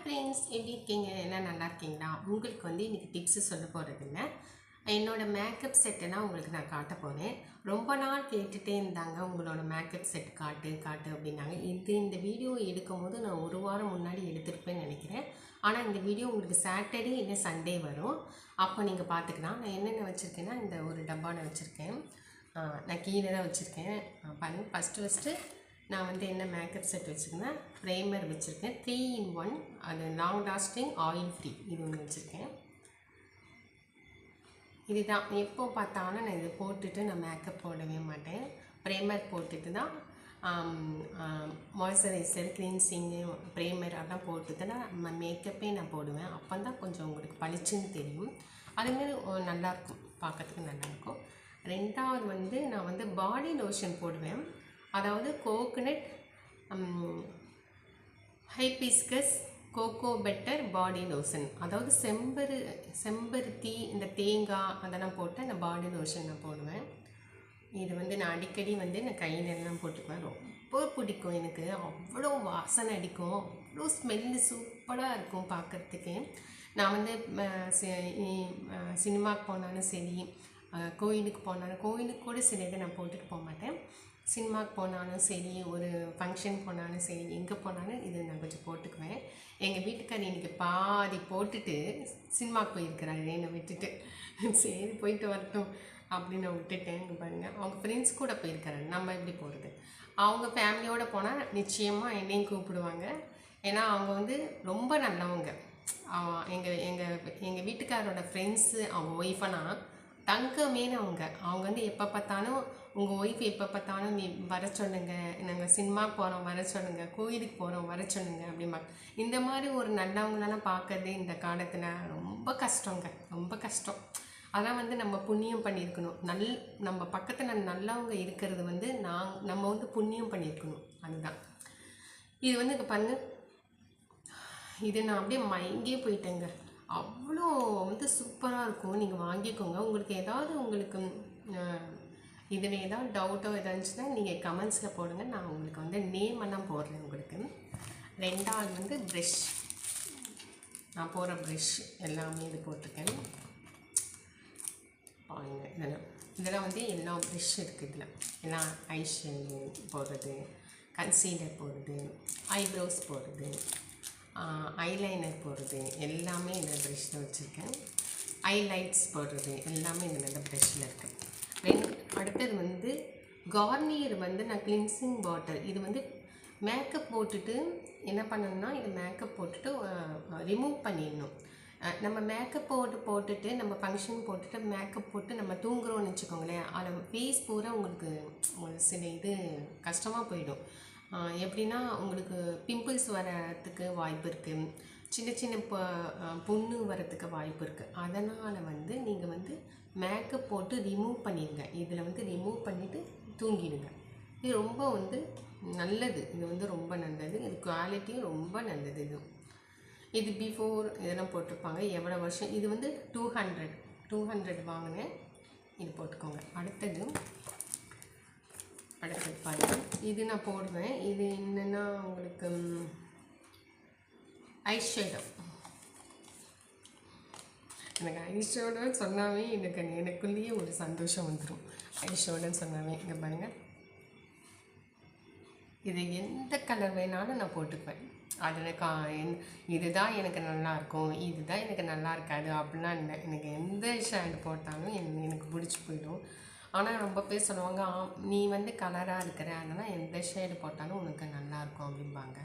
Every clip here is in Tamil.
ஃப்ரெண்ட்ஸ், எப்படி இருக்கீங்க? எல்லாம் நல்லா இருக்கீங்களா? உங்களுக்கு இன்றைக்கி டிப்ஸு சொல்ல போகிறதில்ல. என்னோடய மேக்கப் செட்டெல்லாம் உங்களுக்கு நான் காட்ட போகிறேன். ரொம்ப நாள் கேட்டுகிட்டே இருந்தாங்க, உங்களோட மேக்கப் செட் காட்டு காட்டு அப்படின்னாங்க. இந்த வீடியோ எடுக்கும்போது நான் ஒரு வாரம் முன்னாடி எடுத்துருப்பேன்னு நினைக்கிறேன். ஆனால் இந்த வீடியோ உங்களுக்கு சாட்டர்டே இல்லை சண்டே வரும். அப்போ நீங்கள் பார்த்துக்கலாம். நான் என்னென்ன வச்சுருக்கேன்னா, இந்த ஒரு டப்பாவில் வச்சுருக்கேன். நான் கீழே தான் வச்சுருக்கேன். பாருங்கள், ஃபஸ்ட்டு நான் என்ன மேக்கப் செட் வச்சுருக்கேன்னா, ப்ரைமர் வச்சுருக்கேன். 3 in 1. அது லாங் லாஸ்டிங் ஆயில் ஃப்ரீ. இது ஒன்று வச்சுருக்கேன். இதுதான் எப்போ பார்த்தாலும் நான் இதை போட்டுட்டு நான் மேக்கப் போடவே மாட்டேன். ப்ரைமர் போட்டுட்டு தான் மாய்ஸ்சரைசர், கிளீன்சிங்கு, ப்ரைமர் அதெல்லாம் போட்டுட்டு தான் மேக்கப்பே நான் போடுவேன். அப்போ தான் கொஞ்சம் உங்களுக்கு பளிச்சுன்னு தெரியும். அதுமாரி நல்லாயிருக்கும், பார்க்கறதுக்கு நல்லாயிருக்கும். ரெண்டாவது நான் பாடி லோஷன் போடுவேன். அதாவது coconut, hibiscus, cocoa butter body lotion. அதாவது செம்பருத்தி, இந்த தேங்காய் அதெல்லாம் போட்டு அந்த பாடி லோஷன் நான் போடுவேன். இது நான் அடிக்கடி நான் கையிலெல்லாம் போட்டுக்குவேன். ரொம்ப பிடிக்கும் எனக்கு. அவ்வளோ வாசனை அடிக்கும், அவ்வளோ ஸ்மெல்லு சூப்பராக இருக்கும் பார்க்குறதுக்கு. நான் சினிமாவுக்கு போனாலும் சரி, கோயிலுக்கு போனாலும், கோயிலுக்கு கூட சில இதை நான் போட்டுட்டு போக மாட்டேன். சினிமாவுக்கு போனாலும் சரி, ஒரு ஃபங்க்ஷன் போனாலும் சரி, எங்கே போனாலும் இது நான் கொஞ்சம் போட்டுக்குவேன். எங்கள் வீட்டுக்காரர் இன்றைக்கி பாதி போட்டுட்டு சினிமாவுக்கு போயிருக்கிறாரு என்னை விட்டுட்டு. சரி, போயிட்டு வரட்டும் அப்படின்னு நான் விட்டுட்டேன். இங்கே பாருங்கள், அவங்க ஃப்ரெண்ட்ஸ் கூட போயிருக்கிறாரு. நம்ம எப்படி போகிறது? அவங்க ஃபேமிலியோடு போனால் நிச்சயமாக என்னையும் கூப்பிடுவாங்க. ஏன்னா அவங்க ரொம்ப நல்லவங்க. எங்கள் வீட்டுக்காரோட ஃப்ரெண்ட்ஸு, அவங்க ஒய்ஃபனா தங்கமேனு அவங்க எப்போ பார்த்தாலும், உங்கள் ஒய்ஃப் எப்போ பார்த்தாலும் நீ வர சொல்லுங்க, நாங்கள் சினிமா போகிறோம் வர சொல்லுங்க, கோயிலுக்கு போகிறோம் வர சொல்லுங்க அப்படிம்பாங்க. இந்த மாதிரி ஒரு நல்லவங்களெல்லாம் பார்க்கறதே இந்த காலத்தில் ரொம்ப கஷ்டங்க, ரொம்ப கஷ்டம். அதான் நம்ம புண்ணியம் பண்ணியிருக்கணும். நம்ம பக்கத்தில் நல்லவங்க இருக்கிறது நம்ம புண்ணியம் பண்ணியிருக்கணும். அதுதான் இது இங்கே பண்ணு. இது நான் அப்படியே மயங்கியே போயிட்டேங்க. அவ்வளோ சூப்பராக இருக்கும். நீங்கள் வாங்கிக்கோங்க. உங்களுக்கு இதில் ஏதாவது டவுட்டோ இருந்துச்சுன்னா நீங்கள் கமெண்ட்ஸில் போடுங்க. நான் உங்களுக்கு நேம் எல்லாம் போடுறேன் உங்களுக்கு. ரெண்டாவது ப்ரெஷ், நான் போடுற ப்ரெஷ் எல்லாமே இது போட்டிருக்கேன். இதெல்லாம் எல்லா ப்ரெஷ் இருக்குது. இதில் எல்லாம் ஐஷேடு போடுறது, கன்சீலர் போடுறது, ஐப்ரோஸ் போடுறது, ஐலைனர் போடுறது எல்லாமே இந்த ப்ரெஷ்ஷில் வச்சுருக்கேன். ஐலைட்ஸ் போடுறது எல்லாமே இந்த ப்ரெஷ்ஷில் இருக்குது. அடுத்தது கார்னியர் நான் கிளின்சிங் வாட்டர். இது மேக்கப் போட்டுட்டு என்ன பண்ணணும்னா, இது மேக்கப் போட்டுட்டு ரிமூவ் பண்ணிடணும். நம்ம மேக்கப் போட்டுட்டு நம்ம ஃபங்க்ஷன் போட்டுட்டு மேக்கப் போட்டு நம்ம தூங்குறோம்னு வச்சுக்கோங்களேன், அதில் ஃபேஸ் பூரா உங்களுக்கு சில இது கஷ்டமாக போயிடும். எப்படின்னா, உங்களுக்கு பிம்பிள்ஸ் வரத்துக்கு வாய்ப்பு இருக்குது, சின்ன சின்ன புண்ணு வரத்துக்கு வாய்ப்பு இருக்குது. அதனால் நீங்கள் மேக்கப் போட்டு ரிமூவ் பண்ணிடுங்க. இதில் ரிமூவ் பண்ணிவிட்டு தூங்கிடுங்க. இது ரொம்ப நல்லது. இது ரொம்ப நல்லது. இது குவாலிட்டியும் ரொம்ப நல்லது. இது பிஃபோர் இதெல்லாம் போட்டிருப்பாங்க எவ்வளோ வருஷம். இது 200 வாங்கினேன். இது போட்டுக்கோங்க. அடுத்தது பாருங்கள், இது நான் போடுவேன். இது என்னென்னா உங்களுக்கு ஐஷேடோ. எனக்கு ஐஷேடோன்னு சொன்னாவே எனக்குள்ளேயே ஒரு சந்தோஷம் வந்துடும். ஐஷேடோன்னு சொன்னாவே இங்கே பாருங்கள், இது எந்த கலர் வேணாலும் நான் போட்டுப்பேன். அதில் இதுதான் எனக்கு நல்லாயிருக்கும், இதுதான் எனக்கு நல்லா இருக்காது அப்படிலாம் இல்லை. எனக்கு எந்த ஷேடு போட்டாலும் எனக்கு பிடிச்சி போயிடும். ஆனால் ரொம்ப பேர் சொல்லுவாங்க, நீ கலராக இருக்கிற, அதனால் எந்த ஷேடு போட்டாலும் உனக்கு நல்லாயிருக்கும் அப்படிம்பாங்க.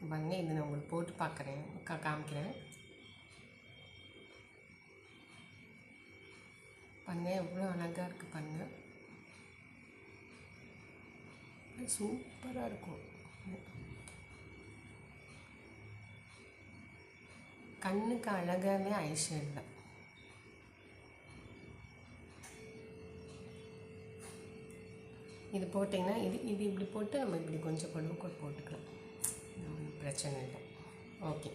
பாருங்க, இது நான் உங்களுக்கு போட்டு பார்க்குறேன், காமிக்கிறேன். பாருங்க, எவ்வளோ அழகாக இருக்குது பாருங்க, சூப்பராக இருக்கும். கண்ணுக்கு அழகாகவே ஐஷேட் தான். இது போட்டிங்கன்னா இது இப்படி போட்டு நம்ம இப்படி கொஞ்சம் போட்டுக்கலாம், பிரச்சனை இல்லை. ஓகே,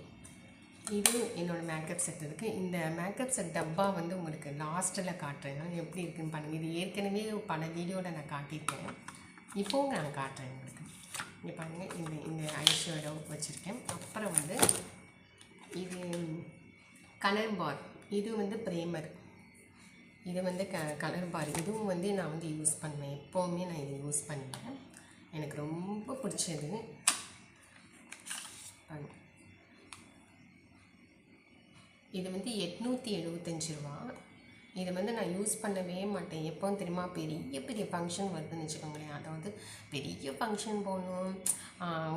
இது என்னோடய மேக்கப் செட் இருக்குது. இந்த மேக்கப் செட் டப்பா உங்களுக்கு லாஸ்ட்டில் காட்டுறேன், எப்படி இருக்குதுன்னு பாருங்கள். இது ஏற்கனவே பல வீடியோவில் நான் காட்டியிருக்கேன், இப்போவும் நான் காட்டுறேன் உங்களுக்கு. இங்கே பாருங்கள், இந்த ஐஷேடோ வச்சுருக்கேன். அப்புறம் கலர் பார், இது வந்து ப்ரேமர், இது வந்து கலர் பார். இதுவும் வந்து நான் வந்து யூஸ் பண்ணுவேன், எப்போவுமே நான் இதை யூஸ் பண்ணுவேன். எனக்கு ரொம்ப பிடிச்சது. இது வந்து 875 ரூபா. இதை வந்து நான் யூஸ் பண்ணவே மாட்டேன். எப்போ தெரியுமா, பெரிய பெரிய ஃபங்க்ஷன் வருதுன்னு வச்சுக்கோங்களேன். அதாவது பெரிய ஃபங்க்ஷன் போகணும்,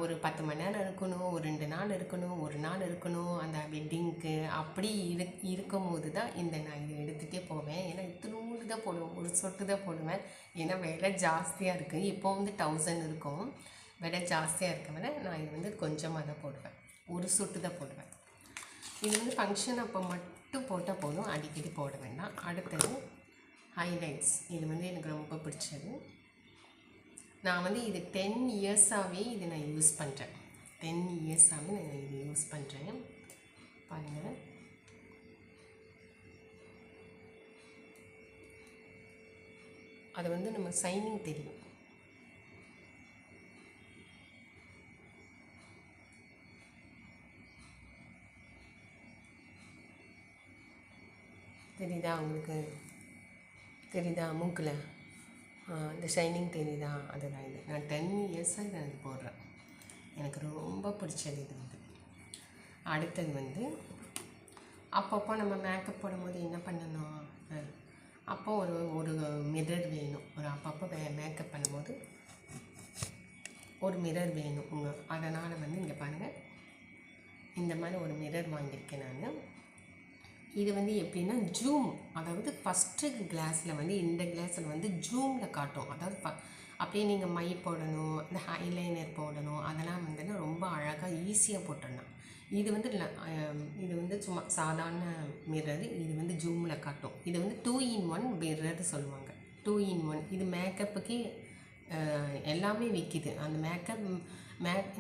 ஒரு 10 மணி நேரம் இருக்கணும், ஒரு 2 நாள் இருக்கணும், ஒரு நாள் இருக்கணும், அந்த வெட்டிங்க்கு அப்படி இருக்கும் போது தான் நான் இதை எடுத்துகிட்டே போவேன். ஏன்னா இத்தினூண்டு தான் போடுவேன், ஒரு சொட்டு தான் போடுவேன். ஏன்னா விலை ஜாஸ்தியாக இருக்குது. இப்போ வந்து 1000 இருக்கும், விலை ஜாஸ்தியாக இருக்க விட நான் இது வந்து கொஞ்சமாக தான் போடுவேன், ஒரு சொட்டு தான் போடுவேன். இது வந்து ஃபங்க்ஷன் அப்போ மட்டும் போட்டால் போதும், அடிக்கடி போட வேண்டாம். அடுத்தது ஹைலைட்ஸ். இது வந்து எனக்கு ரொம்ப பிடிச்சது. நான் வந்து இது 10 இயர்ஸாகவே இதை நான் யூஸ் பண்ணுறேன். 10 இயர்ஸாகவே நான் இதை யூஸ் பண்ணுறேன். பாருங்கள், அது வந்து நம்ம சைனிங் தெரியும். தெரியுதா உங்களுக்கு? தெரியுதா மூக்கில் இந்த ஷைனிங் தெரியுதா? அதுதான் இது. நான் 10 இயர்ஸாக நான் இது போடுறேன். எனக்கு ரொம்ப பிடிச்சது இது வந்து. அடுத்தது வந்து அப்பப்போ நம்ம மேக்கப் போடும்போது என்ன பண்ணணும், அப்போ ஒரு மிரர் வேணும். அப்பப்போ மேக்கப் பண்ணும்போது ஒரு மிரர் வேணும். அதனால் வந்து இங்கே பாருங்கள், இந்த மாதிரி ஒரு மிரர் வாங்கியிருக்கேன் நான். இது வந்து எப்படின்னா ஜூம், அதாவது ஃபஸ்ட்டு கிளாஸில் வந்து இந்த கிளாஸில் வந்து ஜூமில் காட்டும். அதாவது அப்படியே நீங்கள் மை போடணும், இந்த ஹைலைனர் போடணும், அதெல்லாம் வந்து ரொம்ப அழகாக ஈஸியாக போட்டுடலாம். இது வந்து இது வந்து சும்மா சாதாரண மிரர், இது வந்து ஜூமில் காட்டும். இது வந்து 2-in-1 மிரர் சொல்லுவாங்க. 2-in-1. இது மேக்கப்புக்கே எல்லாமே விற்கிது. அந்த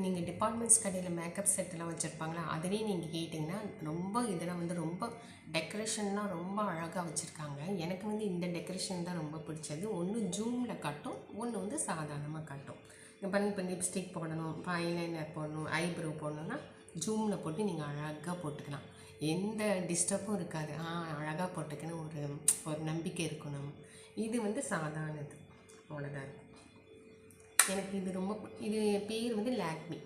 நீங்கள் டிபார்ட்மெண்ட்ஸ் கடையில் மேக்கப் செட்டெல்லாம் வச்சுருப்பாங்களா, அதுலேயும் நீங்கள் கேட்டிங்கன்னா ரொம்ப இதெல்லாம் வந்து ரொம்ப டெக்கரேஷன்லாம் ரொம்ப அழகாக வச்சுருக்காங்க. எனக்கு வந்து இந்த டெக்கரேஷன் தான் ரொம்ப பிடிச்சது. ஒன்று ஜூமில் காட்டும், ஒன்று வந்து சாதாரணமாக காட்டும். இப்போ லிப்ஸ்டிக் போடணும், இப்போ ஐலைனர் போடணும், ஐப்ரோ போடணுன்னா ஜூமில் போட்டு நீங்கள் அழகாக போட்டுக்கலாம். எந்த டிஸ்டர்பும் இருக்காது. அழகாக போட்டுக்கணும், ஒரு நம்பிக்கை இருக்கணும். இது வந்து சாதாரணது, அவ்வளோதான் இருக்கும். எனக்கு இது ரொம்ப, இது பேர் வந்து லாக்மி.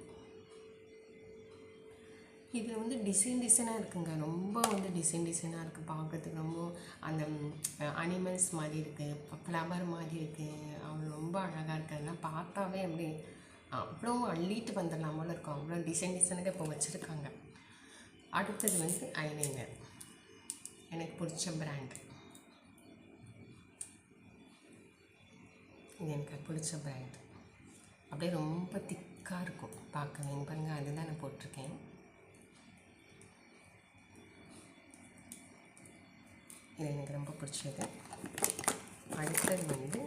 இதில் வந்து டிசைனாக இருக்குங்க, ரொம்ப வந்து டிசைனாக இருக்குது. பார்க்கறதுக்கு ரொம்ப அந்த அனிமல்ஸ் மாதிரி இருக்குது, ஃப்ளவர் மாதிரி இருக்குது. அவங்க ரொம்ப அழகாக இருக்கிறதுலாம் பார்த்தாவே அப்படி அவ்வளோ அள்ளிட்டு வந்துடலாம் போல இருக்கும். அவ்வளோ டிசைனாக இப்போ வச்சுருக்காங்க. அடுத்தது வந்து ஐலைனர், எனக்கு பிடிச்ச பிராண்டு. இது எனக்கு பிடிச்ச பிராண்டு. அப்படியே ரொம்ப திக்காக இருக்கும் பார்க்கவே. பாருங்க, அதுதான் நான் போட்டிருக்கேன். இது எனக்கு ரொம்ப பிடிச்சது. அடுத்தது வந்து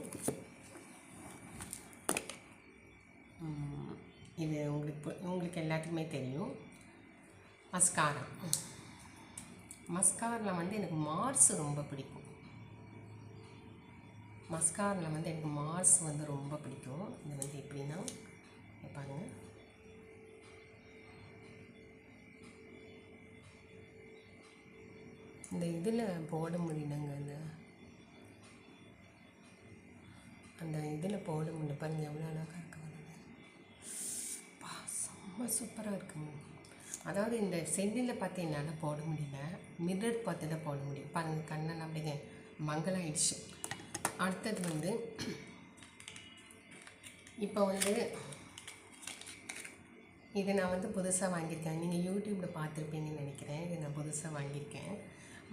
இது உங்களுக்கு எல்லாத்துக்குமே தெரியும், மஸ்காரா. மஸ்காரில் வந்து எனக்கு மார்ஸ் ரொம்ப பிடிக்கும். மஸ்காரில் வந்து எனக்கு மார்ஸ் வந்து ரொம்ப பிடிக்கும். இது வந்து எப்படின்னா பாருங்கள், இந்த இதில் போட முடியலங்க, அந்த இதில் போட முடியல. பாருங்கள் எவ்வளோ அழகாக இருக்கு. செம்ம சூப்பராக இருக்குங்க. அதாவது இந்த செல்லில் பார்த்து என்னால் போட முடியல, மிரர் பார்த்து தான் போட முடியும். பாருங்கள், கண்ணெல்லாம் அப்படிங்க மங்கலாயிடுச்சு. அடுத்தது வந்து இப்போ வந்து இது நான் வந்து புதுசாக வாங்கியிருக்கேன். நீங்கள் யூடியூப்பில் பார்த்துருப்பீங்கன்னு நினைக்கிறேன். இது நான் புதுசாக வாங்கியிருக்கேன்.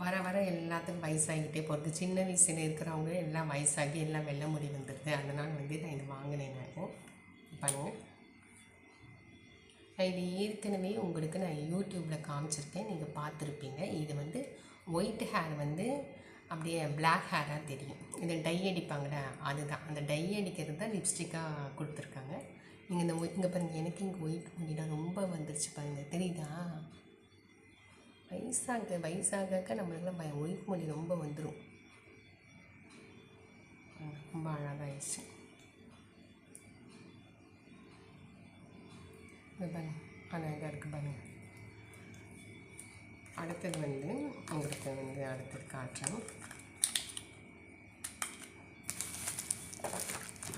வர வர எல்லாத்துக்கும் வயசாகிட்டே போகிறது. சின்ன வயசில் இருக்கிறவங்க எல்லாம் வயசாகி எல்லாம் வெள்ளை முடி வந்துடுது. அதனால் வந்து நான் இது வாங்கினேன். நான் பாருங்கள், இது ஏற்கனவே உங்களுக்கு நான் யூடியூப்பில் காமிச்சிருக்கேன், நீங்கள் பார்த்துருப்பீங்க. இது வந்து ஒயிட் ஹேர் வந்து அப்படியே பிளாக் ஹேராக தெரியும். இதை டை அடிப்பாங்கள்ல, அதுதான். அந்த டை அடிக்கிறது தான் லிப்ஸ்டிக்காக கொடுத்துருக்காங்க. நீங்கள் இந்த இங்கே பாருங்கள், எனக்கு இங்கே ஒயிட் முடியலாம் ரொம்ப வந்துருச்சு பாருங்கள், தெரியுதா? வயசாக நம்மளுக்குலாம் ஒயிட் முடி ரொம்ப வந்துடும். ரொம்ப அழகாகிடுச்சு. இது பாருங்கள், அழகாக இருக்குது பாருங்கள். அடுத்தது வந்து உங்களுக்கு வந்து அடுத்தது காட்டுறேன்.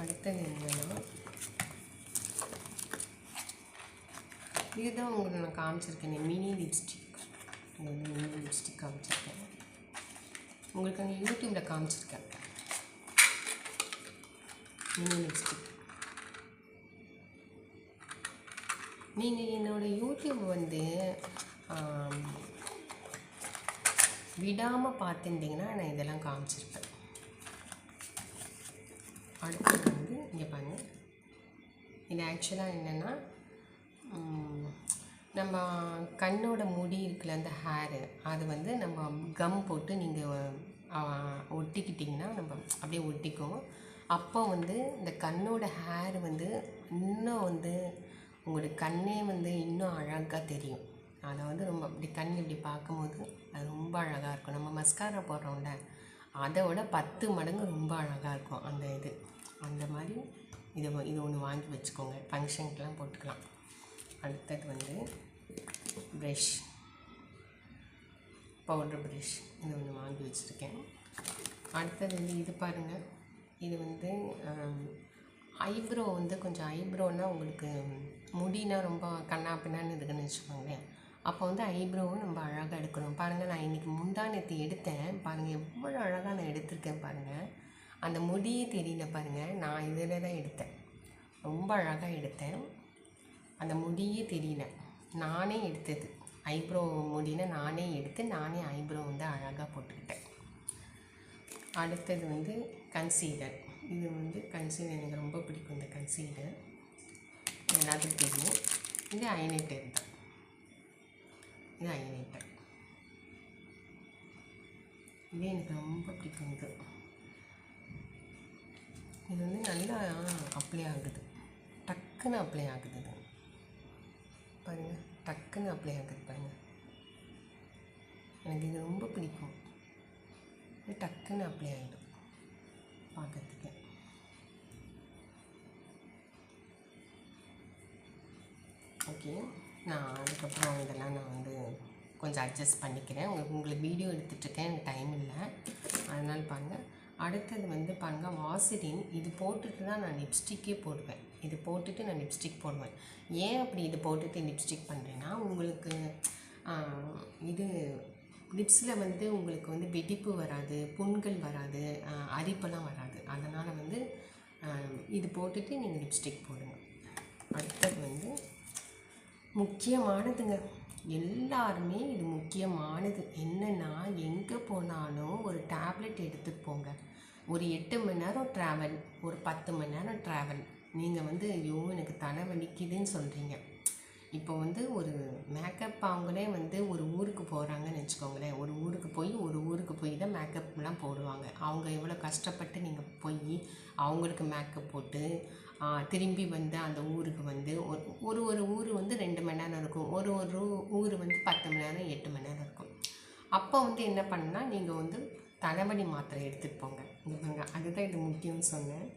அடுத்தது என்னென்னா, இதுதான் உங்களுக்கு நான் காமிச்சிருக்கேன், மினி லிப்ஸ்டிக். இது வந்து மினி லிப்ஸ்டிக் காமிச்சிருக்கேன், உங்களுக்கு அங்கே யூடியூப்பில் காமிச்சிருக்கேன். மினி லிப்ஸ்டிக் நீங்கள் என்னோடய யூடியூப் வந்து விடாமல் பார்த்துட்டிங்கன்னா நான் இதெல்லாம் காமிச்சிருப்பேன். அடுத்தது வந்து இங்கே பாருங்கள், இது ஆக்சுவலாக என்னென்னா, நம்ம கண்ணோட முடி இருக்குல்ல, அந்த ஹேரு, அது வந்து நம்ம கம் போட்டு நீங்கள் ஒட்டிக்கிட்டிங்கன்னா நம்ம அப்படியே ஒட்டிக்கும். அப்போ வந்து இந்த கண்ணோட ஹேர் வந்து இன்னும் வந்து உங்களோட கண்ணே வந்து இன்னும் அழகாக தெரியும். அதை வந்து ரொம்ப அப்படி கண் இப்படி பார்க்கும்போது அது ரொம்ப அழகாக இருக்கும். நம்ம மஸ்காரா போடுறோம்ல, அதை விட 10 மடங்கு ரொம்ப அழகாக இருக்கும் அந்த இது. அந்த மாதிரி இது ஒன்று வாங்கி வச்சுக்கோங்க, ஃபங்க்ஷனுக்கெலாம் போட்டுக்கலாம். அடுத்தது வந்து ப்ரஷ், பவுட்ரு ப்ரஷ், இது ஒன்று வாங்கி வச்சுருக்கேன். அடுத்தது வந்து இது பாருங்கள், இது வந்து ஐப்ரோ வந்து கொஞ்சம் ஐப்ரோனால் உங்களுக்கு முடினா ரொம்ப கண்ணா பின்னான்னு இருக்குன்னு வச்சுக்கோங்களேன். அப்போ வந்து ஐப்ரோவும் நம்ம அழகாக எடுக்கணும். பாருங்கள், நான் இன்றைக்கி முந்தானத்து எடுத்தேன் பாருங்கள், எவ்வளோ அழகாக நான் எடுத்திருக்கேன் பாருங்கள். அந்த முடியே தெரியல பாருங்கள், நான் இதில் தான் எடுத்தேன், ரொம்ப அழகாக எடுத்தேன். அந்த முடியே தெரியல, நானே எடுத்தது. ஐப்ரோ முடினா நானே எடுத்து நானே ஐப்ரோ வந்து அழகாக போட்டுக்கிட்டேன். அடுத்தது வந்து கன்சீலர். இது வந்து கன்சீலர் எனக்கு ரொம்ப பிடிக்கும். இந்த கன்சீலர் எல்லாத்துக்கும் தெரியும். இது ஐலைனர் தான், இது ஐலைனர். இது எனக்கு ரொம்ப பிடிக்கும். இது வந்து நல்லா அப்ளை ஆகுது, டக்குன்னு அப்ளை ஆகுது. இது பாருங்கள், டக்குன்னு அப்ளை ஆகுது பாருங்கள். எனக்கு இது ரொம்ப பிடிக்கும். இது டக்குன்னு அப்ளை ஆகிடும் பார்க்கறதுக்கு. ஓகே, நான் அதுக்கப்புறம் இதெல்லாம் நான் வந்து கொஞ்சம் அட்ஜஸ்ட் பண்ணிக்கிறேன். உங்களுக்கு வீடியோ எடுத்துகிட்ருக்கேன், எனக்கு டைம் இல்லை, அதனால் பாருங்கள். அடுத்தது வந்து பாருங்கள், வாசலின். இது போட்டுட்டு தான் நான் லிப்ஸ்டிக்கே போடுவேன். இது போட்டுட்டு நான் லிப்ஸ்டிக் போடுவேன். ஏன் அப்படி இது போட்டுட்டு லிப்ஸ்டிக் பண்ணுறேன்னா, உங்களுக்கு இது லிப்ஸில் வந்து உங்களுக்கு வந்து வெடிப்பு வராது, புண்கள் வராது, அரிப்பெல்லாம் வராது. அதனால் வந்து இது போட்டுட்டு நீங்கள் லிப்ஸ்டிக் போடுங்க. அடுத்தது வந்து முக்கியமானதுங்க, எல்லாருமே இது முக்கியமானது என்னென்னா, எங்கே போனாலும் ஒரு டேப்லெட் எடுத்துகிட்டு போங்க. ஒரு 8 மணி நேரம் ட்ராவல், ஒரு 10 மணி நேரம் ட்ராவல், நீங்கள் வந்து ஐயோ எனக்கு தலை வலிக்குதுன்னு சொல்கிறீங்க. இப்போ வந்து ஒரு மேக்கப் அவங்களே வந்து ஒரு ஊருக்கு போகிறாங்கன்னு வச்சுக்கோங்களேன். ஒரு ஊருக்கு போய் தான் மேக்கப்லாம் போடுவாங்க. அவங்க எவ்வளோ கஷ்டப்பட்டு நீங்கள் போய் அவங்களுக்கு மேக்கப் போட்டு திரும்பி வந்து அந்த ஊருக்கு வந்து ஒரு ஊர் வந்து 2 மணி நேரம் இருக்கும், ஒரு ஊர் வந்து 10 மணி நேரம் 8 மணி நேரம் இருக்கும். அப்போ வந்து என்ன பண்ணால், நீங்கள் வந்து தலைவலி மாத்திரை எடுத்துகிட்டு போங்க. அதுதான் இது முக்கியம்னு சொன்னேன்.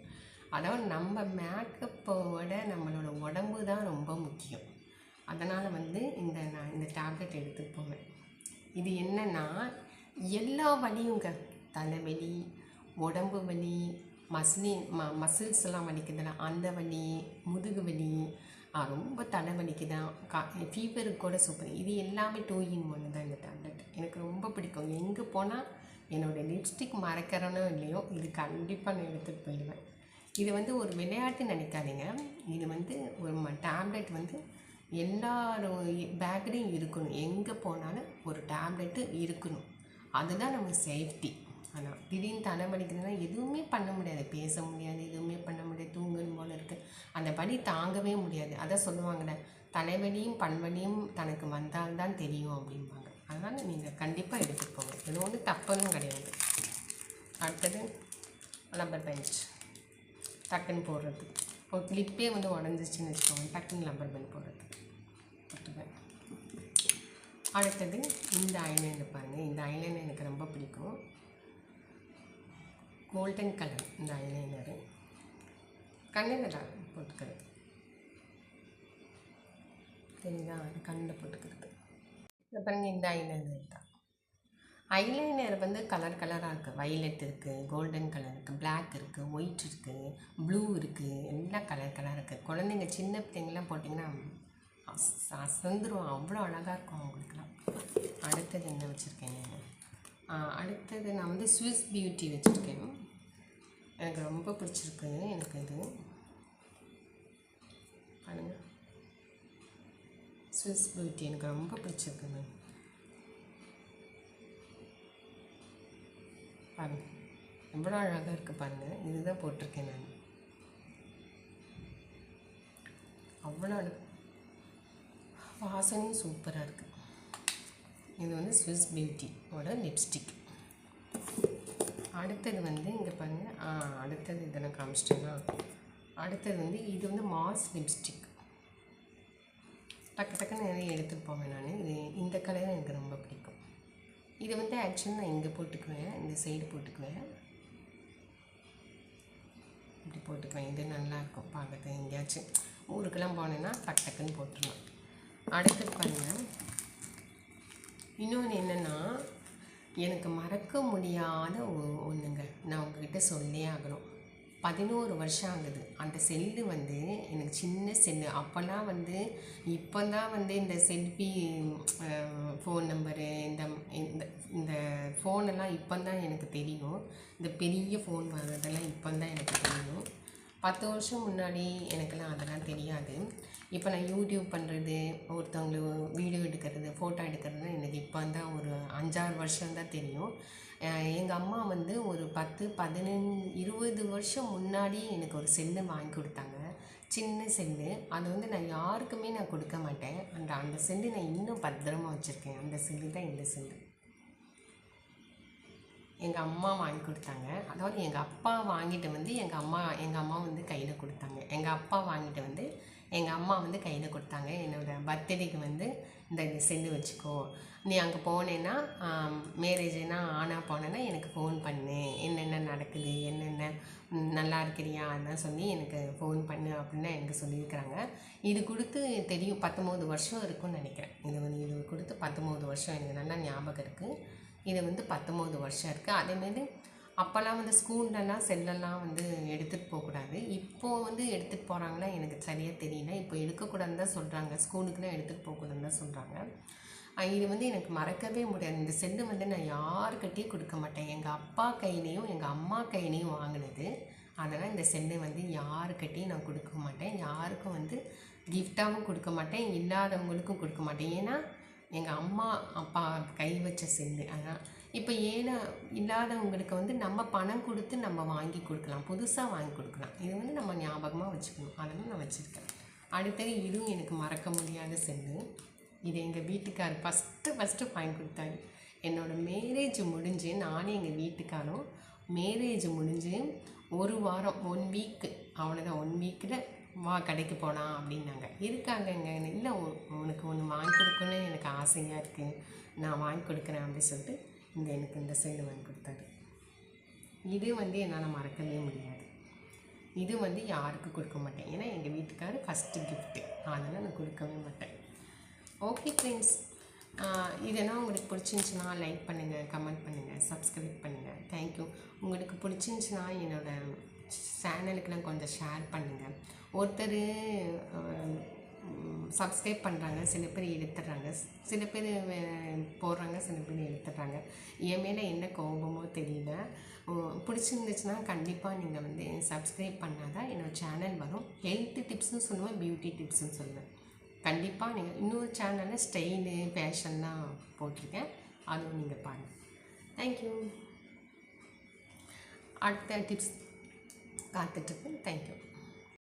அதாவது நம்ம மேக்கப்போட நம்மளோட உடம்பு தான் ரொம்ப முக்கியம். அதனால் வந்து நான் இந்த டேப்லெட் எடுத்துகிட்டு போவேன். இது என்னென்னா, எல்லா வலியுங்க, தலைவலி, உடம்பு வலி, மசில்ஸ் எல்லாம் வலிக்குதுன்னா அந்த வலி, முதுகு வலி, ரொம்ப தலை வலிக்குதான், ஃபீவருக்கு கூட சூப்பர். இது எல்லாமே 2 in 1 தான் இந்த டேப்லெட். எனக்கு ரொம்ப பிடிக்கும். எங்கே போனால் என்னோடய லிப்ஸ்டிக் மறக்கிறனோ இல்லையோ, இது கண்டிப்பாக நான் எடுத்துகிட்டு போயிடுவேன். இது வந்து ஒரு விளையாட்டு நினைக்காதீங்க. இது வந்து ஒரு டேப்லெட் வந்து எல்லாரும் பேக்லேயும் இருக்கணும். எங்கே போனாலும் ஒரு டேப்லெட்டு இருக்கணும். அதுதான் நம்ம சேஃப்டி. ஆனால் திடீர்னு தலைவலிக்குதுன்னா எதுவுமே பண்ண முடியாது, பேச முடியாது, எதுவுமே பண்ண முடியாது, தூங்கணும் போல் இருக்குது, அந்த வலி தாங்கவே முடியாது. அதான் சொல்லுவாங்கள்ல, தலைவலியும் பல்வலியும் தனக்கு வந்தால்தான் தெரியும் அப்படிம்பாங்க. அதனால் நீங்கள் கண்டிப்பாக எடுத்துகிட்டு போங்க, இது ஒன்றும் தப்பனும் கிடையாது. அடுத்தது ரப்பர் பெஞ்ச், டக்குன்னு போடுறது. ஒரு கிளிப்பே வந்து உடஞ்சிச்சின்னு வச்சுக்கோங்க, டக்குன்னு ரப்பர் பெண்ட் போடுறது போட்டுவேன். அடுத்தது இந்த ஐலைனர் பாருங்கள், இந்த ஐலைனர் எனக்கு ரொம்ப பிடிக்கும். கோல்டன் கலர் இந்த ஐலைனரு, கண்ணில் தான் போட்டுக்கிறது, தெரியுதா, அது கண்ணில் போட்டுக்கிறது. அப்புறம் இந்த ஐலைனர் தான். ஐலைனர் வந்து கலர் கலராக இருக்குது. வைலட் இருக்குது, கோல்டன் கலர் இருக்குது, பிளாக் இருக்குது, ஒயிட் இருக்குது, ப்ளூ இருக்குது, எல்லாம் கலர் கலர் இருக்குது. குழந்தைங்க சின்ன பிள்ளைங்கள்லாம் போட்டிங்கன்னா அசந்துரும், அவ்வளோ அழகாக இருக்கும் அவங்களுக்குலாம். அடுத்தது என்ன வச்சுருக்கேன்? அடுத்தது நான் வந்து ஸ்விஸ் பியூட்டி வச்சுருக்கேன். எனக்கு ரொம்ப பிடிச்சிருக்கு. எனக்கு இது பாருங்கள், ஸ்விஸ் பியூட்டி எனக்கு ரொம்ப பிடிச்சிருக்குங்க. பாருங்கள் எவ்வளோ அழகாக இருக்குது பாருங்கள். இதுதான் போட்டிருக்கேன் நான். அவ்வளோ வாசனையும் சூப்பராக இருக்குது. இது வந்து ஸ்விஸ் பியூட்டியோட லிப்ஸ்டிக். அடுத்தது வந்து இங்கே பாருங்கள். அடுத்தது இதெல்லாம் காமிச்சிட்டேன்னா, அடுத்தது வந்து இது வந்து மாஸ் லிப்ஸ்டிக். டக்கு டக்குன்னு நிறைய எடுத்துகிட்டு போவேன் நான். இது இந்த கலர் எனக்கு ரொம்ப பிடிக்கும். இது வந்து ஆக்சுவலி நான் இங்கே போட்டுக்குவேன், இந்த சைடு போட்டுக்குவேன், இப்படி போட்டுக்குவேன். இது நல்லாயிருக்கும் பார்க்குறது. எங்கேயாச்சும் ஊருக்கெல்லாம் போனேன்னா டக்கு டக்குன்னு போட்டுருவேன். அடுத்தது பாருங்கள், இன்னொன்று என்னென்னா, எனக்கு மறக்க முடியாத ஒன்றுங்க. நான் உங்ககிட்ட சொல்லே ஆகணும். 11 வருஷம் ஆகுது. அந்த செல்லு வந்து எனக்கு சின்ன செல்லு. அப்போல்லாம் வந்து இப்போ தான் வந்து இந்த செல்ஃபி ஃபோன் நம்பரு இந்த இந்த இந்த ஃபோனெல்லாம் இப்போ தான் எனக்கு தெரியும். இந்த பெரிய ஃபோன் வர்றதெல்லாம் இப்போ தான் எனக்கு தெரியும். 10 வருஷம் முன்னாடி எனக்கெல்லாம் அதெல்லாம் தெரியாது. இப்போ நான் யூடியூப் பண்ணுறது, ஒருத்தவங்களை வீடியோ எடுக்கிறது, ஃபோட்டோ எடுக்கிறது எனக்கு இப்போ தான் ஒரு 5-6 வருஷம் தான் தெரியும். எங்கள் அம்மா வந்து ஒரு 10, 15, 20 வருஷம் முன்னாடி எனக்கு ஒரு செல்லு வாங்கி கொடுத்தாங்க. சின்ன செல்லு. அது வந்து நான் யாருக்குமே நான் கொடுக்க மாட்டேன். அந்த செல்லு நான் இன்னும் பத்திரமா வச்சுருக்கேன். அந்த செல்லு தான் இந்த செல்லு. எங்கள் அம்மா வாங்கி கொடுத்தாங்க. அதாவது எங்கள் அப்பா வாங்கிட்டு வந்து எங்கள் அம்மா வந்து கையில் கொடுத்தாங்க. எங்கள் அப்பா வாங்கிட்டு வந்து எங்கள் அம்மா வந்து கையில் கொடுத்தாங்க. என்னோடய பர்த்டேக்கு வந்து இந்த செல்லு வச்சுக்கோ, நீ அங்கே போனேன்னா மேரேஜ்னா ஆனால் போனேன்னா எனக்கு ஃபோன் பண்ணு, என்னென்ன நடக்குது, என்னென்ன நல்லா இருக்கிறியா அதெல்லாம் சொல்லி எனக்கு ஃபோன் பண்ணு அப்படின்னு எனக்கு சொல்லியிருக்கிறாங்க. இது கொடுத்து தெரியும் 19 வருஷம் இருக்குன்னு நினைக்கிறேன். இது கொடுத்து 19 வருஷம் எனக்கு நல்லா ஞாபகம் இருக்குது. இது வந்து 19 வருஷம் இருக்குது. அதேமாரி அப்போல்லாம் வந்து ஸ்கூல்லலாம் செல்லெல்லாம் வந்து எடுத்துகிட்டு போகக்கூடாது. இப்போது வந்து எடுத்துகிட்டு போகிறாங்களா எனக்கு சரியாக தெரியல. இப்போ எடுக்கக்கூடாதுன்னு தான் சொல்கிறாங்க. ஸ்கூலுக்குலாம் எடுத்துகிட்டு போகக்கூடாதுன்னு தான் சொல்கிறாங்க. இது வந்து எனக்கு மறக்கவே முடியாது. இந்த செல்லு வந்து நான் யாருக்கிட்டையும் கொடுக்க மாட்டேன். எங்கள் அப்பா கையிலையும் எங்கள் அம்மா கையிலையும் வாங்கினது. அதனால் இந்த செல்லை வந்து யாருக்கிட்டையும் நான் கொடுக்க மாட்டேன். யாருக்கும் வந்து கிஃப்டாகவும் கொடுக்க மாட்டேன், இல்லாதவங்களுக்கும் கொடுக்க மாட்டேன். ஏன்னா எங்கள் அம்மா அப்பா கை வச்ச செல்லு. அதான் இப்போ ஏன்னா இல்லாதவங்களுக்கு வந்து நம்ம பணம் கொடுத்து நம்ம வாங்கி கொடுக்கலாம், புதுசாக வாங்கி கொடுக்கலாம். இது வந்து நம்ம ஞாபகமாக வச்சுக்கணும். அதெல்லாம் நான் வச்சுருக்கேன். அடுத்தது இதுவும் எனக்கு மறக்க முடியாத செல்லு. இது எங்கள் வீட்டுக்கார் ஃபஸ்ட்டு வாங்கி கொடுத்தாரு. என்னோடய மேரேஜ் முடிஞ்சு நானே எங்கள் வீட்டுக்காரும் மேரேஜ் முடிஞ்சு ஒரு வாரம் 1 வீக்கு அவ்வளோதான். 1 வீக்கில் வா கடைக்கு போகலாம் அப்படின்னாங்க. இருக்காங்கங்க. இல்லை உனக்கு ஒன்று வாங்கி கொடுக்கணுன்னு எனக்கு ஆசையாக இருக்குது, நான் வாங்கி கொடுக்குறேன் அப்படின்னு சொல்லிட்டு எனக்கு இந்த செல்லு வாங்கி கொடுத்தாரு. இது வந்து என்னால் மறக்கவே முடியாது. இது வந்து யாருக்கும் கொடுக்க மாட்டேன். ஏன்னா எங்கள் வீட்டுக்காரர் ஃபஸ்ட்டு கிஃப்ட்டு, அதனால் நான் கொடுக்கவே மாட்டேன். ஓகே ஃப்ரெண்ட்ஸ், இதெல்லாம் உங்களுக்கு பிடிச்சிருந்துச்சின்னா லைக் பண்ணுங்கள், கமெண்ட் பண்ணுங்கள், சப்ஸ்கிரைப் பண்ணுங்கள். தேங்க்யூ. உங்களுக்கு பிடிச்சிருந்துச்சின்னா என்னோடய சேனலுக்கெலாம் கொஞ்சம் ஷேர் பண்ணுங்கள். ஒருத்தர் சப்ஸ்கிரைப் பண்ணுறாங்க, சில பேர் எடுத்துடுறாங்க, சில பேர் போடுறாங்க, சில பேர் எடுத்துடுறாங்க. என் மேலே என்ன கோபமோ தெரியல. பிடிச்சிருந்துச்சுன்னா கண்டிப்பாக நீங்கள் வந்து சப்ஸ்கிரைப் பண்ணால் தான் என்னோடய சேனல் வரும். ஹெல்த் டிப்ஸும் சொல்லுவேன், பியூட்டி டிப்ஸும் சொல்லுவேன். கண்டிப்பாக நீங்கள் இன்னொரு சேனலில் ஸ்டைலு ஃபேஷன்லாம் போட்டிருக்கேன், அதுவும் நீங்கள் பாருங்கள். தேங்க்யூ. அடுத்த டிப்ஸ் காத்துட்ருக்கு. தேங்க்யூ.